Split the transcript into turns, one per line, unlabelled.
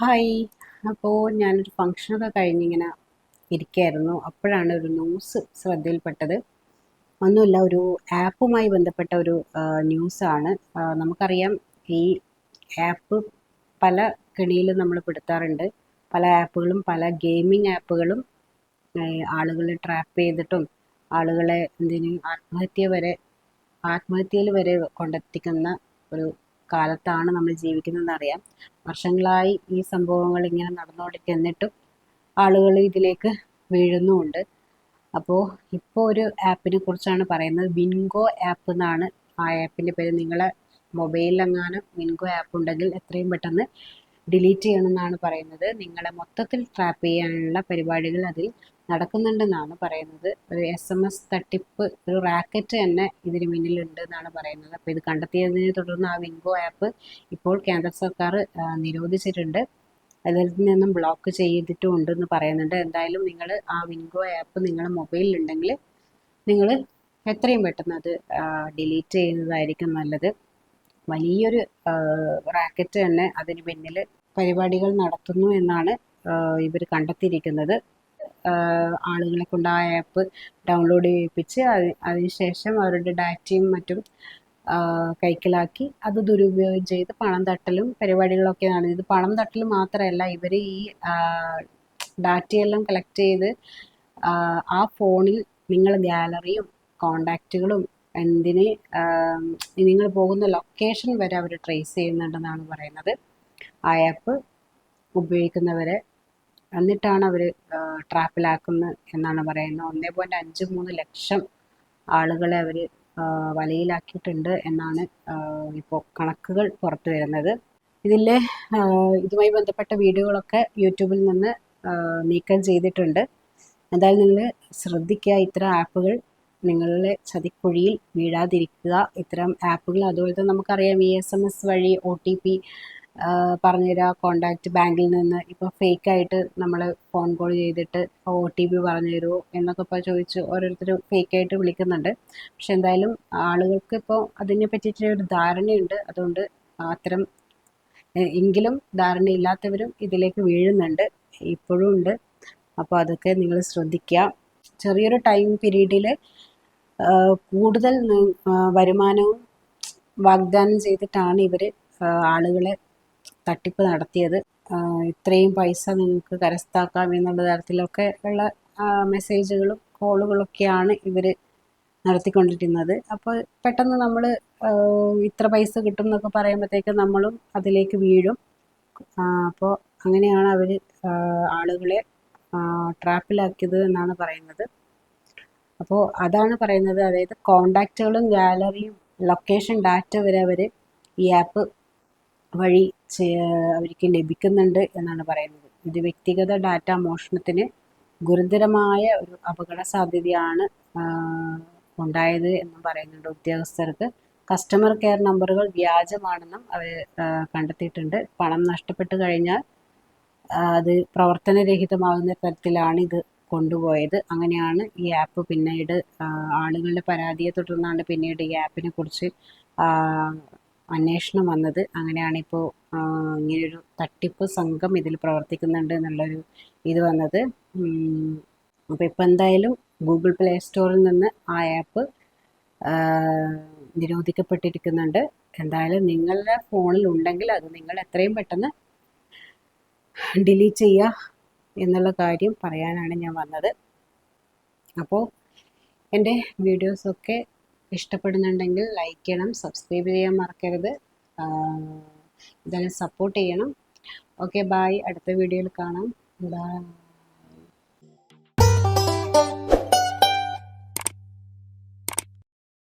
Hi. അപ്പോൾ ഞാനൊരു ഫങ്ഷനൊക്കെ കഴിഞ്ഞിങ്ങനെ ഇരിക്കുകയായിരുന്നു. അപ്പോഴാണ് ഒരു ന്യൂസ് ശ്രദ്ധയിൽപ്പെട്ടത്. ഒന്നുമില്ല, ഒരു ആപ്പുമായി ബന്ധപ്പെട്ട ഒരു ന്യൂസാണ്. നമുക്കറിയാം, ഈ ആപ്പ് പല കെണിയിൽ നമ്മൾ പെടുത്താറുണ്ട്. പല ആപ്പുകളും, പല ഗെയിമിംഗ് ആപ്പുകളും ആളുകളെ ട്രാപ്പ് ചെയ്തിട്ടും ആളുകളെ ആത്മഹത്യയിൽ വരെ കൊണ്ടെത്തിക്കുന്ന ഒരു കാലത്താണ് നമ്മൾ ജീവിക്കുന്നതെന്ന് അറിയാം. വർഷങ്ങളായി ഈ സംഭവങ്ങൾ ഇങ്ങനെ നടന്നുകൊണ്ടിരിക്കുന്നിട്ടും ആളുകൾ ഇതിലേക്ക് വീഴുന്നുമുണ്ട്. അപ്പോൾ ഇപ്പോൾ ഒരു ആപ്പിനെ കുറിച്ചാണ് പറയുന്നത്. വിൻഗോ ആപ്പ് എന്നാണ് ആ ആപ്പിൻ്റെ പേര്. നിങ്ങളെ മൊബൈലിലെങ്ങാനും വിൻഗോ ആപ്പ് ഉണ്ടെങ്കിൽ എത്രയും പെട്ടെന്ന് ഡിലീറ്റ് ചെയ്യണമെന്നാണ് പറയുന്നത്. നിങ്ങളെ മൊത്തത്തിൽ ട്രാപ്പ് ചെയ്യാനുള്ള പരിപാടികൾ അതിൽ നടക്കുന്നുണ്ടെന്നാണ് പറയുന്നത്. ഒരു SMS തട്ടിപ്പ്, ഒരു റാക്കറ്റ് തന്നെ ഇതിന് മുന്നിലുണ്ട് എന്നാണ് പറയുന്നത്. അപ്പോൾ ഇത് കണ്ടെത്തിയതിനെ തുടർന്ന് ആ വിൻഗോ ആപ്പ് ഇപ്പോൾ കേന്ദ്ര സർക്കാർ നിരോധിച്ചിട്ടുണ്ട്. അതിൽ നിന്നും ബ്ലോക്ക് ചെയ്തിട്ടും ഉണ്ടെന്ന് പറയുന്നുണ്ട്. എന്തായാലും നിങ്ങൾ ആ വിൻഗോ ആപ്പ് നിങ്ങളുടെ മൊബൈലിലുണ്ടെങ്കിൽ നിങ്ങൾ എത്രയും പെട്ടെന്ന് അത് ഡിലീറ്റ് ചെയ്യുന്നതായിരിക്കും നല്ലത്. വലിയൊരു റാക്കറ്റ് തന്നെ അതിന് പിന്നിൽ പരിപാടികൾ നടത്തുന്നു എന്നാണ് ഇവർ കണ്ടെത്തിയിരിക്കുന്നത്. ആളുകളെ കൊണ്ട് ആ ആപ്പ് ഡൗൺലോഡ് ചെയ്യിപ്പിച്ച് അതിനുശേഷം അവരുടെ ഡാറ്റയും മറ്റും കൈക്കലാക്കി അത് ദുരുപയോഗം ചെയ്ത് പണം തട്ടലും പരിപാടികളൊക്കെയാണ്. ഇത് പണം തട്ടൽ മാത്രമല്ല, ഇവർ ഈ ഡാറ്റയെല്ലാം കളക്ട് ചെയ്ത് ആ ഫോണിൽ നിങ്ങൾ ഗാലറിയും കോണ്ടാക്റ്റുകളും എന്തിന് നിങ്ങൾ പോകുന്ന ലൊക്കേഷൻ വരെ അവർ ട്രേസ് ചെയ്യുന്നുണ്ടെന്നാണ് പറയുന്നത്, ആ ആപ്പ് ഉപയോഗിക്കുന്നവരെ. എന്നിട്ടാണ് അവർ ട്രാപ്പിലാക്കുന്നത് എന്നാണ് പറയുന്നത്. 1.53 ലക്ഷം ആളുകളെ അവർ വലയിലാക്കിയിട്ടുണ്ട് എന്നാണ് ഇപ്പോൾ കണക്കുകൾ പുറത്തു വരുന്നത്. ഇതുമായി ബന്ധപ്പെട്ട വീഡിയോകളൊക്കെ യൂട്യൂബിൽ നിന്ന് നീക്കം ചെയ്തിട്ടുണ്ട്. എന്തായാലും നിങ്ങൾ ശ്രദ്ധിക്കുക, ഇത്തരം ആപ്പുകൾ നിങ്ങളുടെ ചതിക്കുഴിയിൽ വീഴാതിരിക്കുക. ഇത്തരം ആപ്പുകൾ അതുപോലെ തന്നെ നമുക്കറിയാം, ഈ SMS വഴി OTP പറഞ്ഞുതരാം, കോണ്ടാക്റ്റ് ബാങ്കിൽ നിന്ന് ഇപ്പോൾ ഫേക്കായിട്ട് നമ്മൾ ഫോൺ കോൾ ചെയ്തിട്ട് OTP പറഞ്ഞു തരുമോ എന്നൊക്കെ ചോദിച്ച് ഓരോരുത്തർ ഫേക്കായിട്ട് വിളിക്കുന്നുണ്ട്. പക്ഷെ എന്തായാലും ആളുകൾക്ക് ഇപ്പോൾ അതിനെ പറ്റിയിട്ടൊരു ധാരണയുണ്ട്. അതുകൊണ്ട് അത്തരം എങ്കിലും ധാരണയില്ലാത്തവരും ഇതിലേക്ക് വീഴുന്നുണ്ട്, ഇപ്പോഴും ഉണ്ട്. അപ്പോൾ അതൊക്കെ നിങ്ങൾ ശ്രദ്ധിക്കുക. ചെറിയൊരു ടൈം പീരീഡിൽ കൂടുതൽ വരുമാനവും വാഗ്ദാനം ചെയ്തിട്ടാണ് ഇവർ ആളുകളെ തട്ടിപ്പ് നടത്തിയത്. ഇത്രയും പൈസ നിങ്ങൾക്ക് കരസ്ഥമാക്കാം എന്നുള്ള തരത്തിലൊക്കെ ഉള്ള മെസ്സേജുകളും കോളുകളൊക്കെയാണ് ഇവർ നടത്തിക്കൊണ്ടിരുന്നത്. അപ്പോൾ പെട്ടെന്ന് നമ്മൾ ഇത്ര പൈസ കിട്ടും എന്നൊക്കെ പറയുമ്പോഴത്തേക്ക് നമ്മളും അതിലേക്ക് വീഴും. അപ്പോൾ അങ്ങനെയാണ് അവർ ആളുകളെ ട്രാപ്പിലാക്കിയത് എന്നാണ് പറയുന്നത്. അപ്പോൾ അതാണ് പറയുന്നത്, അതായത് കോണ്ടാക്റ്റുകളും ഗാലറിയും ലൊക്കേഷൻ ഡാറ്റ വരെ അവർ ഈ ആപ്പ് വഴി അവർക്ക് ലഭിക്കുന്നുണ്ട് എന്നാണ് പറയുന്നത്. ഇത് വ്യക്തിഗത ഡാറ്റ മോഷണത്തിന് ഗുരുതരമായ ഒരു അപകട സാധ്യതയാണ് ഉണ്ടായത് എന്നും പറയുന്നുണ്ട് ഉദ്യോഗസ്ഥർക്ക്. കസ്റ്റമർ കെയർ നമ്പറുകൾ വ്യാജമാണെന്നും അവർ കണ്ടെത്തിയിട്ടുണ്ട്. പണം നഷ്ടപ്പെട്ടു കഴിഞ്ഞാൽ അത് പ്രവർത്തനരഹിതമാകുന്ന തരത്തിലാണ് ഇത് കൊണ്ടുപോയത്. അങ്ങനെയാണ് ഈ ആപ്പ് പിന്നീട് ആളുകളുടെ പരാതിയെ തുടർന്നാണ് പിന്നീട് ഈ ആപ്പിനെ കുറിച്ച് അന്വേഷണം വന്നത്. അങ്ങനെയാണ് ഇപ്പോൾ ഇങ്ങനെയൊരു തട്ടിപ്പ് സംഘം ഇതിൽ പ്രവർത്തിക്കുന്നുണ്ട് എന്നുള്ളൊരു ഇത് വന്നത്. അപ്പോൾ ഇപ്പോൾ എന്തായാലും ഗൂഗിൾ പ്ലേ സ്റ്റോറിൽ നിന്ന് ആ ആപ്പ് നിരോധിക്കപ്പെട്ടിരിക്കുന്നുണ്ട്. എന്തായാലും നിങ്ങളുടെ ഫോണിൽ ഉണ്ടെങ്കിൽ അത് നിങ്ങൾ എത്രയും പെട്ടെന്ന് ഡിലീറ്റ് ചെയ്യുക എന്നുള്ള കാര്യം പറയാനാണ് ഞാൻ വന്നത്. അപ്പോൾ എൻ്റെ വീഡിയോസൊക്കെ ഇഷ്ടപ്പെടുന്നുണ്ടെങ്കിൽ ലൈക്ക് ചെയ്യണം, സബ്സ്ക്രൈബ് ചെയ്യാൻ മറക്കരുത്. ഇതെല്ലാം സപ്പോർട്ട് ചെയ്യണം. Okay, bye. അടുത്ത വീഡിയോയിൽ കാണാം. ബൈ.